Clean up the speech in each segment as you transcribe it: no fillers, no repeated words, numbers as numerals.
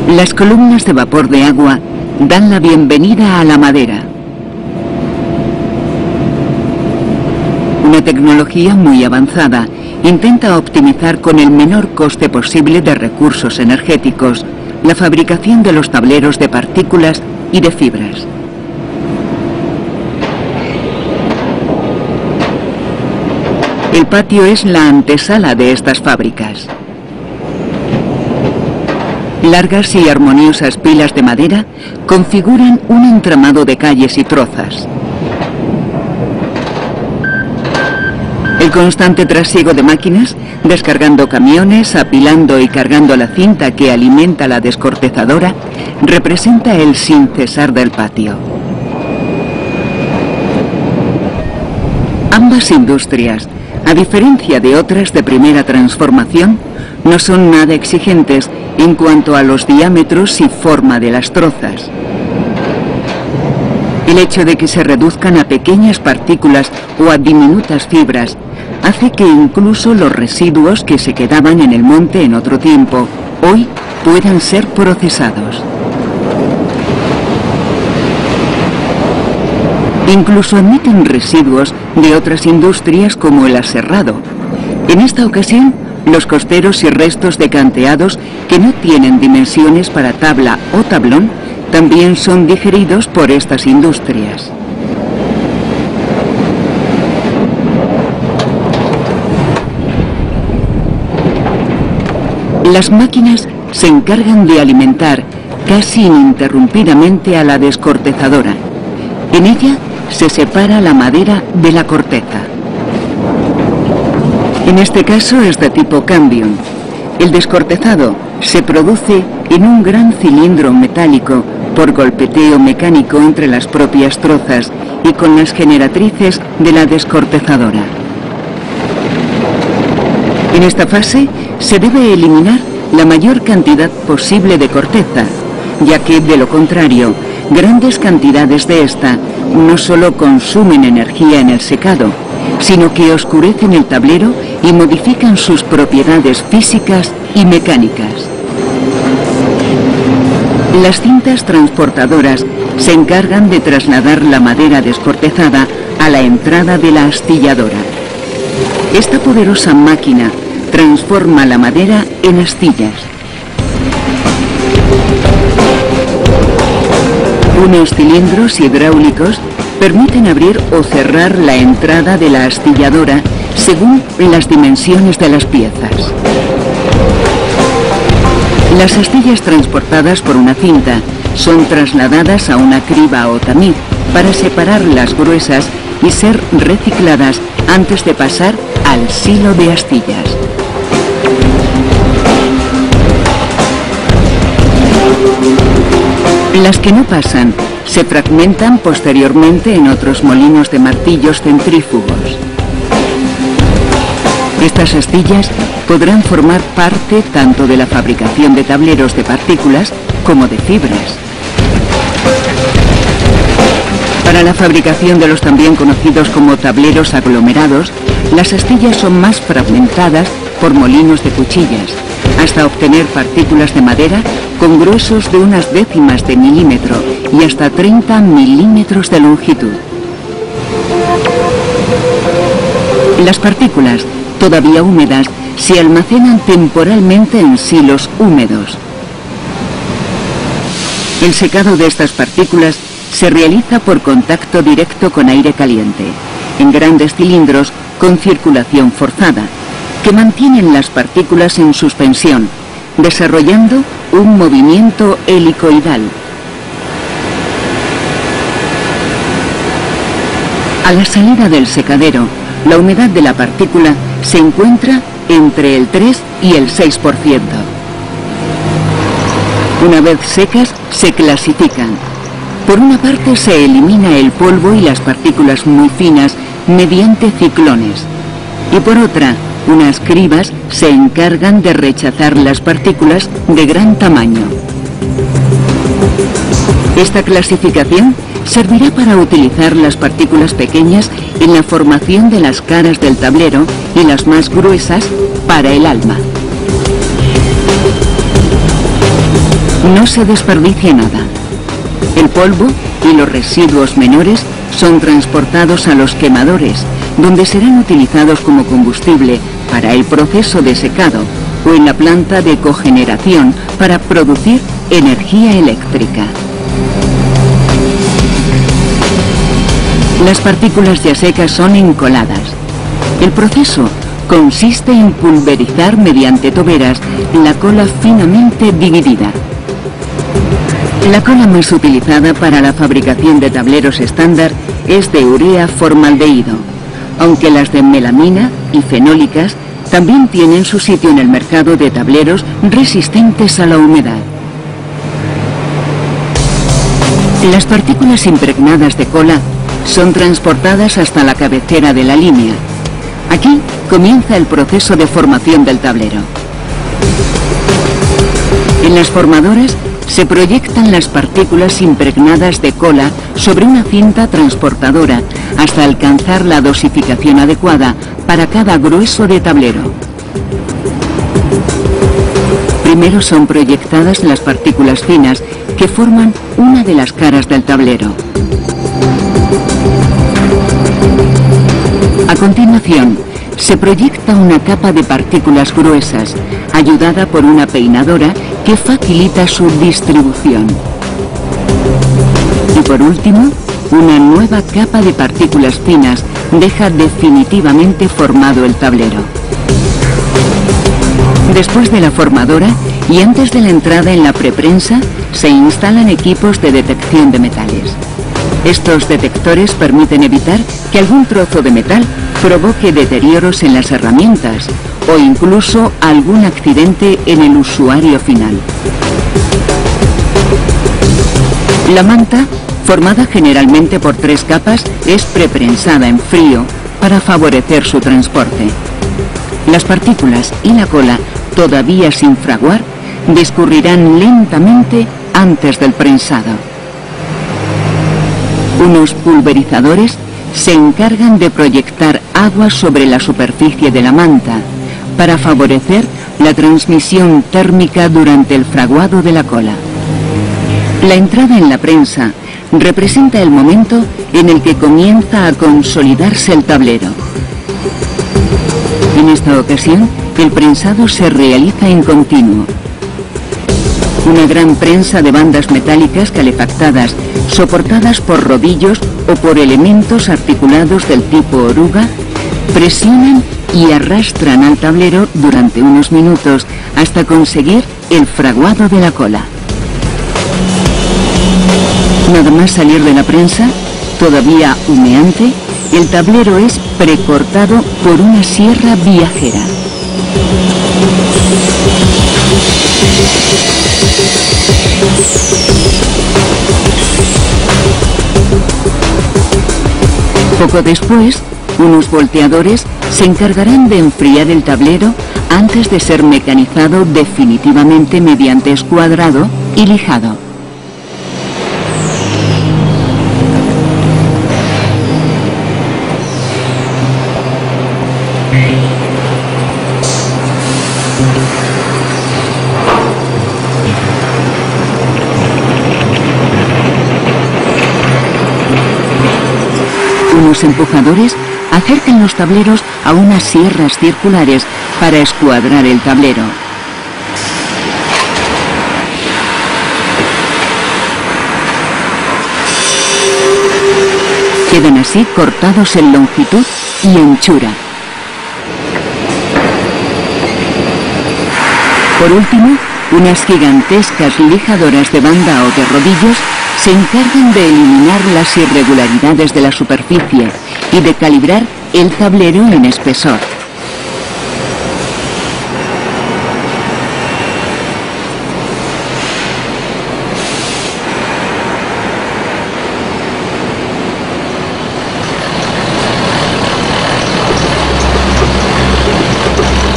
Las columnas de vapor de agua dan la bienvenida a la madera. Una tecnología muy avanzada intenta optimizar con el menor coste posible de recursos energéticos la fabricación de los tableros de partículas y de fibras. El patio es la antesala de estas fábricas. Largas y armoniosas pilas de madera configuran un entramado de calles y trozas. El constante trasiego de máquinas, descargando camiones, apilando y cargando la cinta que alimenta la descortezadora, representa el sin cesar del patio. Ambas industrias, a diferencia de otras de primera transformación, no son nada exigentes en cuanto a los diámetros y forma de las trozas. El hecho de que se reduzcan a pequeñas partículas o a diminutas fibras hace que incluso los residuos que se quedaban en el monte en otro tiempo, hoy puedan ser procesados. Incluso admiten residuos de otras industrias como el aserrado. En esta ocasión, los costeros y restos de canteados que no tienen dimensiones para tabla o tablón también son digeridos por estas industrias. Las máquinas se encargan de alimentar casi ininterrumpidamente a la descortezadora. En ella se separa la madera de la corteza. En este caso es de tipo cambium. El descortezado se produce en un gran cilindro metálico por golpeteo mecánico entre las propias trozas y con las generatrices de la descortezadora. En esta fase se debe eliminar la mayor cantidad posible de corteza, ya que de lo contrario, grandes cantidades de esta no solo consumen energía en el secado, sino que oscurecen el tablero y modifican sus propiedades físicas y mecánicas. Las cintas transportadoras se encargan de trasladar la madera descortezada a la entrada de la astilladora. Esta poderosa máquina transforma la madera en astillas. Unos cilindros hidráulicos permiten abrir o cerrar la entrada de la astilladora según las dimensiones de las piezas. Las astillas transportadas por una cinta son trasladadas a una criba o tamiz para separar las gruesas y ser recicladas antes de pasar al silo de astillas. Las que no pasan se fragmentan posteriormente en otros molinos de martillos centrífugos. Estas astillas podrán formar parte tanto de la fabricación de tableros de partículas como de fibras. Para la fabricación de los también conocidos como tableros aglomerados, las astillas son más fragmentadas por molinos de cuchillas, hasta obtener partículas de madera con gruesos de unas décimas de milímetro y hasta 30 milímetros de longitud. Las partículas, todavía húmedas, se almacenan temporalmente en silos húmedos. El secado de estas partículas se realiza por contacto directo con aire caliente, en grandes cilindros con circulación forzada, que mantienen las partículas en suspensión, desarrollando un movimiento helicoidal. A la salida del secadero, la humedad de la partícula se encuentra entre el 3 y el 6%. Una vez secas, se clasifican. Por una parte se elimina el polvo y las partículas muy finas mediante ciclones, y por otra, unas cribas se encargan de rechazar las partículas de gran tamaño. Esta clasificación servirá para utilizar las partículas pequeñas en la formación de las caras del tablero y las más gruesas para el alma. No se desperdicia nada. El polvo y los residuos menores son transportados a los quemadores, donde serán utilizados como combustible para el proceso de secado o en la planta de cogeneración para producir energía eléctrica. Las partículas ya secas son encoladas. El proceso consiste en pulverizar mediante toberas la cola finamente dividida. La cola más utilizada para la fabricación de tableros estándar es de urea formaldehído, aunque las de melamina y fenólicas también tienen su sitio en el mercado de tableros resistentes a la humedad. Las partículas impregnadas de cola son transportadas hasta la cabecera de la línea. Aquí comienza el proceso de formación del tablero. En las formadoras se proyectan las partículas impregnadas de cola sobre una cinta transportadora hasta alcanzar la dosificación adecuada para cada grueso de tablero. Primero son proyectadas las partículas finas que forman una de las caras del tablero. A continuación, se proyecta una capa de partículas gruesas, ayudada por una peinadora que facilita su distribución. Y por último, una nueva capa de partículas finas deja definitivamente formado el tablero. Después de la formadora y antes de la entrada en la preprensa, se instalan equipos de detección de metales. Estos detectores permiten evitar que algún trozo de metal provoque deterioros en las herramientas o incluso algún accidente en el usuario final. La manta, formada generalmente por 3 capas, es preprensada en frío para favorecer su transporte. Las partículas y la cola, todavía sin fraguar, discurrirán lentamente antes del prensado. Unos pulverizadores se encargan de proyectar agua sobre la superficie de la manta para favorecer la transmisión térmica durante el fraguado de la cola. La entrada en la prensa representa el momento en el que comienza a consolidarse el tablero. En esta ocasión, el prensado se realiza en continuo. Una gran prensa de bandas metálicas calefactadas, soportadas por rodillos o por elementos articulados del tipo oruga, presionan y arrastran al tablero durante unos minutos hasta conseguir el fraguado de la cola. Nada más salir de la prensa, todavía humeante, el tablero es precortado por una sierra viajera. Poco después, unos volteadores se encargarán de enfriar el tablero antes de ser mecanizado definitivamente mediante escuadrado y lijado. Unos empujadores acercan los tableros a unas sierras circulares para escuadrar el tablero. Quedan así cortados en longitud y anchura. Por último, unas gigantescas lijadoras de banda o de rodillos se encargan de eliminar las irregularidades de la superficie y de calibrar el tablero en espesor.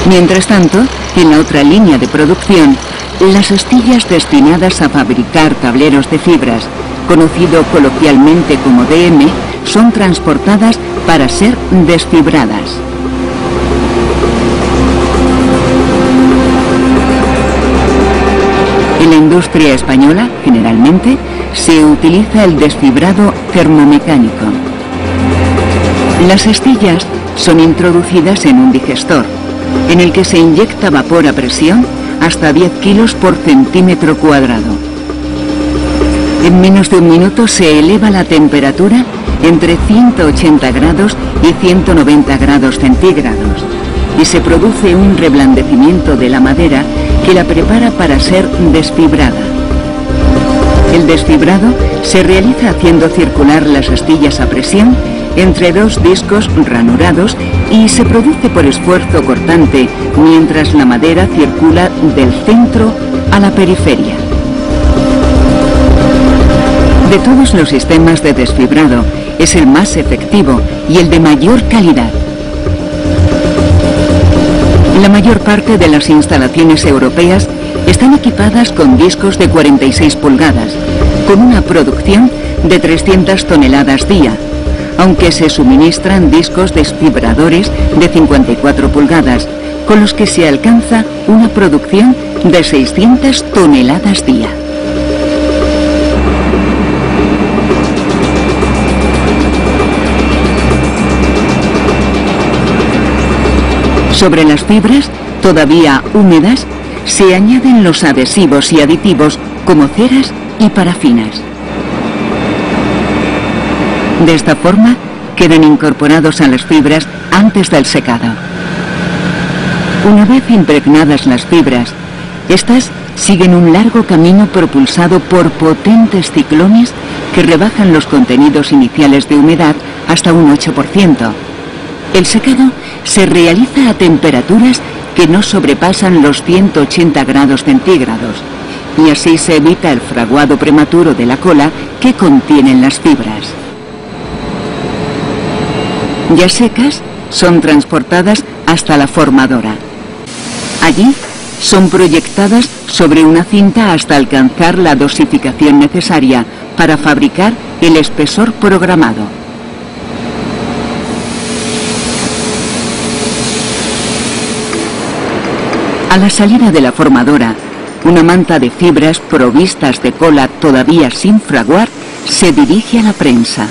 Mientras tanto, en la otra línea de producción, las astillas destinadas a fabricar tableros de fibras, conocido coloquialmente como DM, son transportadas para ser desfibradas. En la industria española, generalmente, se utiliza el desfibrado termomecánico. Las astillas son introducidas en un digestor, en el que se inyecta vapor a presión hasta 10 kilos por centímetro cuadrado. En menos de un minuto se eleva la temperatura entre 180 grados y 190 grados centígrados y se produce un reblandecimiento de la madera que la prepara para ser desfibrada. El desfibrado se realiza haciendo circular las astillas a presión entre dos discos ranurados y se produce por esfuerzo cortante mientras la madera circula del centro a la periferia. De todos los sistemas de desfibrado, es el más efectivo y el de mayor calidad. La mayor parte de las instalaciones europeas están equipadas con discos de 46 pulgadas, con una producción de 300 toneladas día, aunque se suministran discos desfibradores de 54 pulgadas, con los que se alcanza una producción de 600 toneladas día. Sobre las fibras, todavía húmedas, se añaden los adhesivos y aditivos como ceras y parafinas. De esta forma, quedan incorporados a las fibras antes del secado. Una vez impregnadas las fibras, estas siguen un largo camino propulsado por potentes ciclones que rebajan los contenidos iniciales de humedad hasta un 8%. El secado se realiza a temperaturas que no sobrepasan los 180 grados centígrados y así se evita el fraguado prematuro de la cola que contienen las fibras. Ya secas, son transportadas hasta la formadora. Allí son proyectadas sobre una cinta hasta alcanzar la dosificación necesaria para fabricar el espesor programado. A la salida de la formadora, una manta de fibras provistas de cola todavía sin fraguar se dirige a la prensa.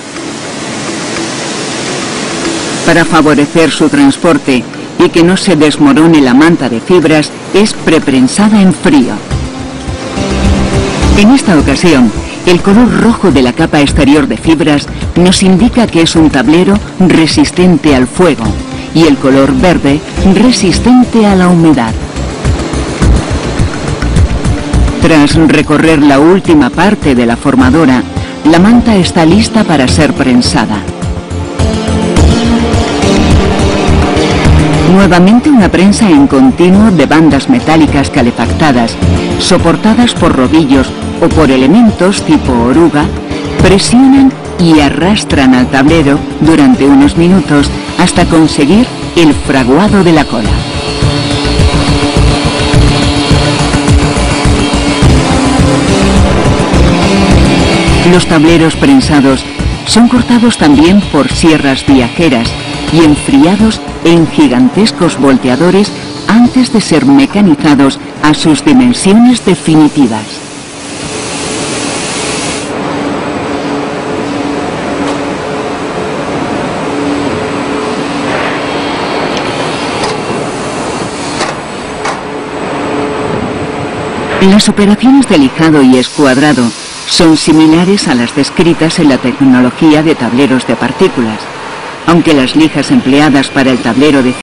Para favorecer su transporte y que no se desmorone la manta de fibras, es preprensada en frío. En esta ocasión, el color rojo de la capa exterior de fibras nos indica que es un tablero resistente al fuego y el color verde resistente a la humedad. Tras recorrer la última parte de la formadora, la manta está lista para ser prensada. Nuevamente una prensa en continuo de bandas metálicas calefactadas, soportadas por rodillos o por elementos tipo oruga, presionan y arrastran al tablero durante unos minutos hasta conseguir el fraguado de la cola. Los tableros prensados son cortados también por sierras viajeras y enfriados en gigantescos volteadores antes de ser mecanizados a sus dimensiones definitivas. Las operaciones de lijado y escuadrado son similares a las descritas en la tecnología de tableros de partículas, aunque las lijas empleadas para el tablero de